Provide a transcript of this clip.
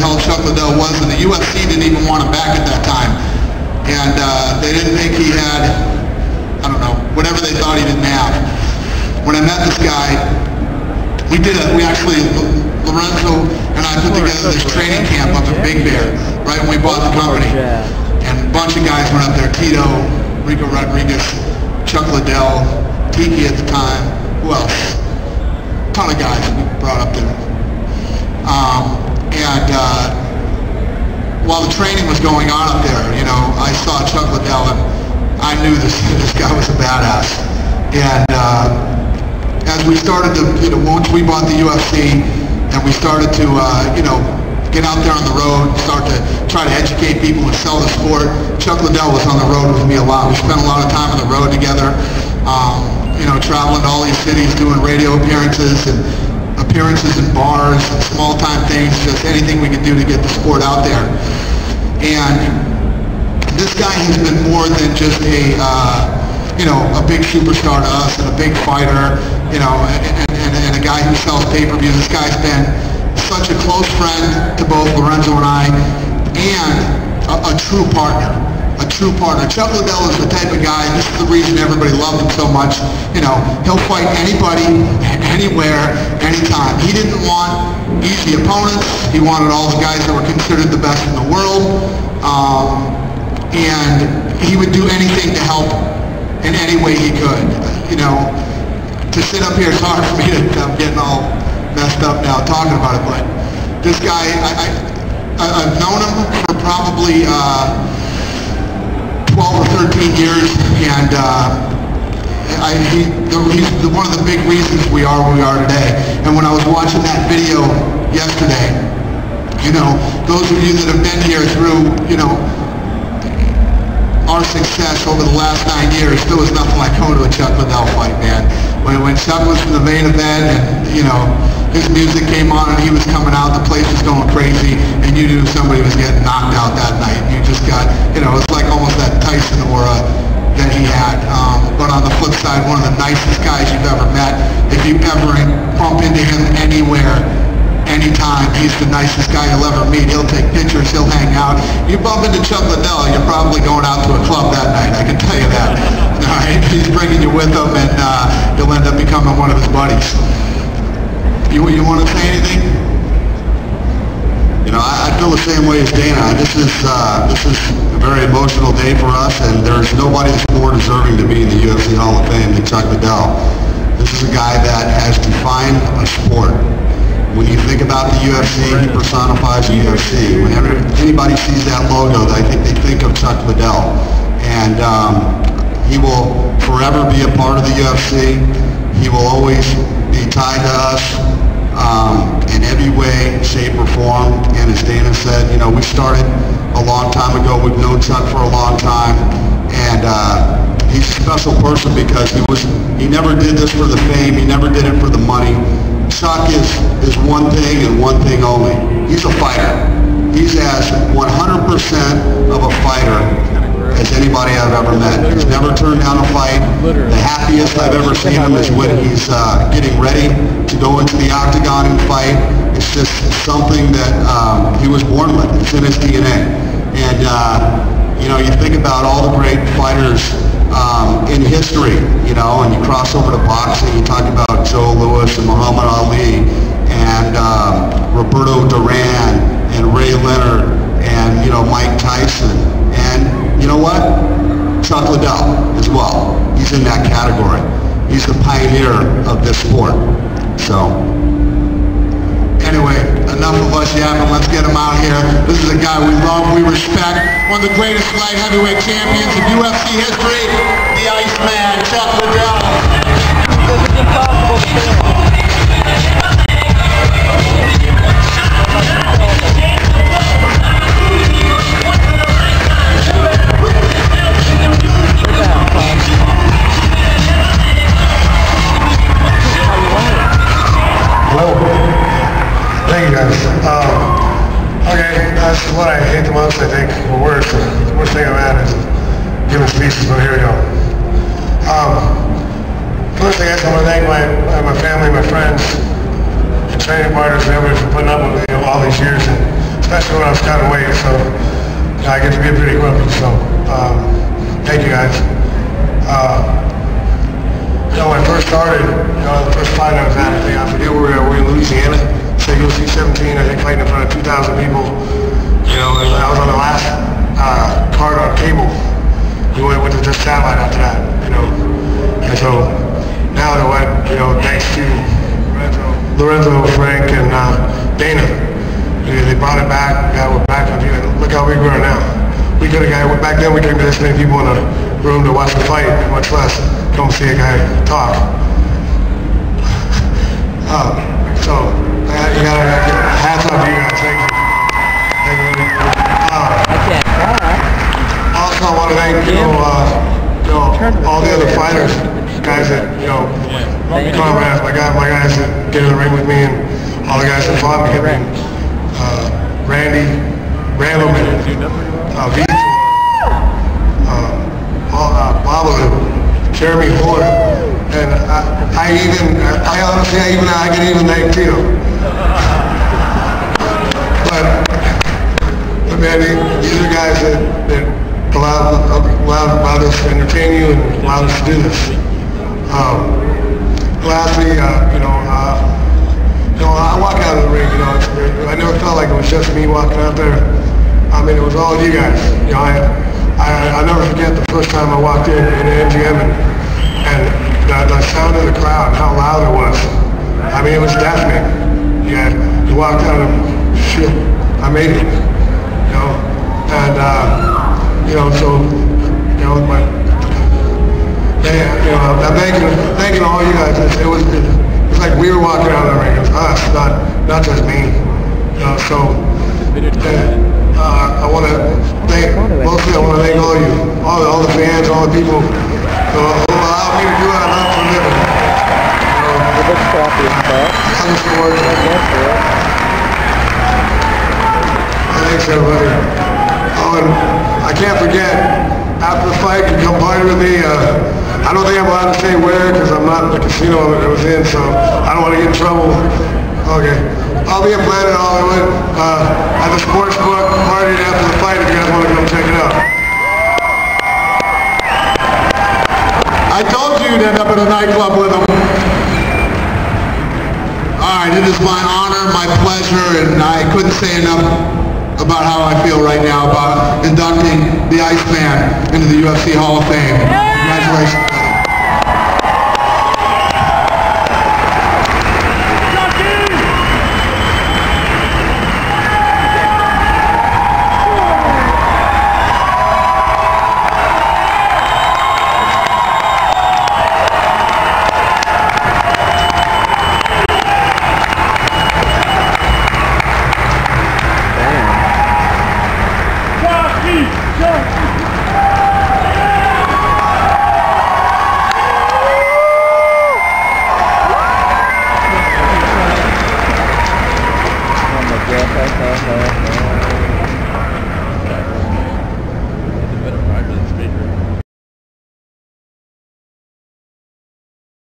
hell Chuck Liddell was, and the UFC didn't even want him back at that time. And they didn't think he had, I don't know, whatever they thought he didn't have. When I met this guy, Lorenzo and I put together this training camp up in Big Bear, right when we bought the company. And a bunch of guys went up there, Tito, Rico Rodriguez, Chuck Liddell, Tiki at the time, who else? A ton of guys we brought up there. While the training was going on up there, you know, I saw Chuck Liddell and I knew this guy was a badass. And as we started to, you know, once we bought the UFC and we started to, you know, get out there on the road, start to try to educate people and sell the sport, Chuck Liddell was on the road with me a lot. We spent a lot of time on the road together, you know, traveling to all these cities, doing radio appearances and appearances in bars, small time things, just anything we could do to get the sport out there. And this guy has been more than just a, you know, a big superstar to us and a big fighter, you know, and a guy who sells pay-per-views. This guy's been such a close friend to both Lorenzo and I, and a true partner. A true partner. Chuck Liddell is the type of guy, this is the reason everybody loved him so much, you know, he'll fight anybody, anywhere, anytime. He didn't want easy opponents. He wanted all the guys that were considered the best in the world, and he would do anything to help in any way he could. You know, to sit up here, it's hard for me to, I'm getting all messed up now talking about it, but this guy, I've known him for probably 12 or 13 years, and he's one of the big reasons we are where we are today. And when I was watching that video yesterday, you know, those of you that have been here through, you know, our success over the last 9 years, there was nothing like going to a Chuck Liddell fight, man. When Chuck was in the main event and, you know, his music came on and he was coming out, the place was going crazy, and you knew somebody was getting knocked out that night. You just got, you know, it's like almost that Tyson aura that he had. But on the flip side, one of the nicest guys you've ever met. If you ever bump into him anywhere, anytime, he's the nicest guy you'll ever meet. He'll take pictures, he'll hang out. You bump into Chuck Liddell, you're probably going out to a club that night, I can tell you that. All right? He's bringing you with him, and you'll end up becoming one of his buddies. You want to say anything? You know, I feel the same way as Dana. This is a very emotional day for us, and there's nobody that's more deserving to be in the UFC Hall of Fame than Chuck Liddell. This is a guy that has defined a sport. When you think about the UFC, he personifies the UFC. Whenever anybody sees that logo, I think they think of Chuck Liddell. And he will forever be a part of the UFC. He will always be tied to us in every way, shape, or form. And as Dana said, you know, we started a long time ago. We've known Chuck for a long time. And he's a special person because he never did this for the fame. He never did it for the money. Chuck is one thing and one thing only. He's a fighter. He's as 100% of a fighter as anybody I've ever met. He's never turned down a fight. The happiest I've ever seen him is when he's getting ready to go into the octagon and fight. It's just something that he was born with. It's in his DNA. And you know, you think about all the great fighters in history, you know, and you cross over to boxing, you talk about Joe Louis and Muhammad Ali and Roberto Duran and Ray Leonard and, you know, Mike Tyson. And you know what? Chuck Liddell as well. He's in that category. He's the pioneer of this sport. So anyway, enough of us yapping. Let's get him out here. This is a guy we love, we respect. One of the greatest light heavyweight champions of UFC history, the Iceman, Chuck Liddell. It's impossible to fail. Thank you guys. Okay, that's what I hate the most, I think, or worse. The worst thing I've had is giving speeches, but here we go. First thing I want to thank my family, my friends, training partners, and everybody for putting up with me all these years. And especially when I was cutting weight. So I get to be pretty grumpy. So thank you guys. When I first started, the first fight I was at, I forget where we were in Louisiana. So UFC 17, I think, fighting in front of 2,000 people. And I was on the last card on cable. We went to just satellite after that, And so now that went, thanks to Lorenzo, Frank, and Dana, they brought it back. Yeah, we're back on here. Look how big we are now. We could have back then we couldn't get this many people in a room to watch the fight, much less come see a guy talk. So you gotta hats off to you guys. Thank you. Also, I want to thank all the other fighters, guys that comrades, my guys that get in the ring with me, and all the guys that fought me. Randy, Randleman, Vitor, Pablo, Jeremy Horn, and I can even thank Tito. But man, these are guys that allowed us to entertain you and allowed us to do this. Lastly, I walk out of the ring, I never felt like it was just me walking out there. I mean, it was all you guys. I never forget the first time I walked in the MGM and the sound of the crowd, how loud it was. I mean, it was deafening. You walked out and shit, I made it. I'm thanking all you guys. It was like we were walking out of the ring. It was us, not just me. I want to thank all you, all the fans, all the people who allow me to do what I love for a living. Thanks, everybody. And I can't forget, after the fight, you come party with me. I don't think I'm allowed to say where because I'm not in the casino that I was in, so I don't want to get in trouble. Okay. I'll be in Planet Hollywood at the sports book party after the fight if you guys want to come check it out. I told you you'd end up in a nightclub with him. Alright, it is my honor, my pleasure, and I couldn't say enough about how I feel right now about inducting the Iceman into the UFC Hall of Fame. Congratulations. Oh my God.